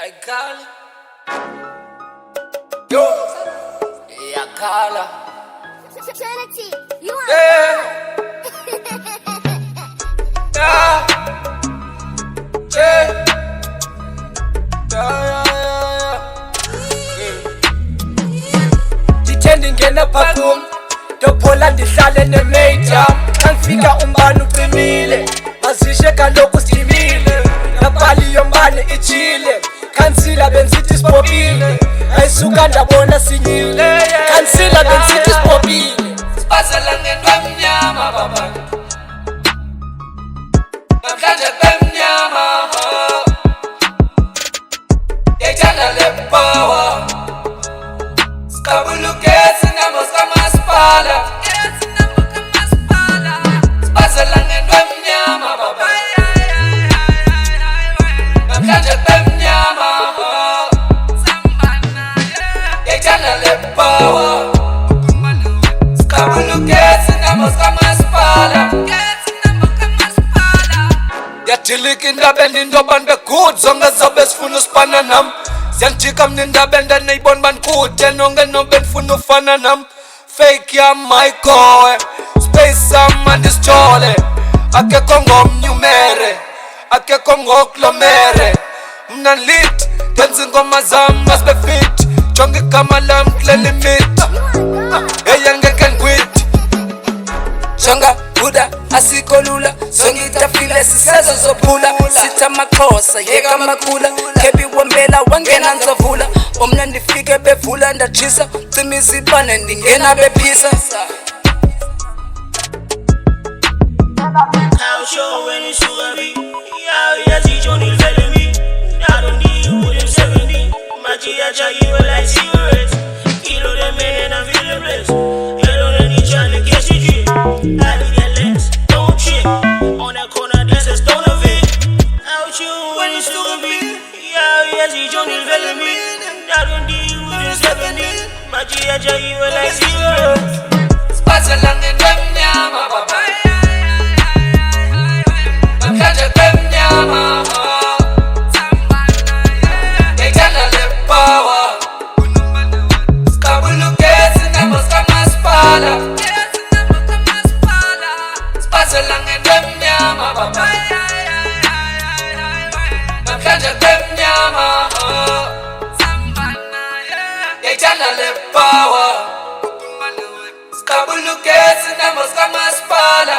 I call yo, I call Trinity, you are yeah, yeah, yeah, Ndithende ngena phakum ndophola ndihlale nemeyja Angifika umbane ucimile Mazishe kaloku sidimile Napali yombane ichile Kansila benzithi sibobile Ayisuka ndabona sinyile Kansila benzithi sibobile Sibazela ngento emnyama baba Namhlanje bemnyama Yethanda lepower Sikabuluke sinamo sikamasipala Sibazela ngento emnyama baba Namhlanje bemnyama Yethanda lepower Sikabuluke sinamo sikamasipala Yathilika indaba endintoban begood zonke zobe sifuna usifana nam Ziyandijika mna indaba endaneyibona bandikude nonke nobe ndifuna ufana nam Fake yam mayikowe Space sam andisithole Akekho ngomnye umere Akekho ngokulomere Mna lit ndenza ingoma zam masibe fit Jonge igama lam kule limit Eyangeke ngikwit Jonga Buddha asikho lula zonke itafile sisezo zophula Sithi amaXhosa yeka amakula Khebi wembela wangena nzovula Omna ndifike bevula ndatshisa Cima izibane ndingena bephisa How sure when it's sugar be? Yeah, yeah, see Johnny telling me. I don't deal with him 70. Magia Jagi will like cigarettes. Kilo them men and I'm feeling blessed. Yellow than each other, guess you dream. I be get less, don't trip. On that corner, there's a stone of it. How sure when it's sugar be? Yeah, yeah, see Johnny telling me. I don't deal with him 70. Magia Jagi will like cigarettes. Sibazela ngento emnyama baba Namhlanje bemnyama Yethanda lepower Sikabuluke sinamo sikamasipala Sibazela ngento emnyama baba Namhlanje bemnyama Yethanda lepower Sikabuluke sinamo sikamasipala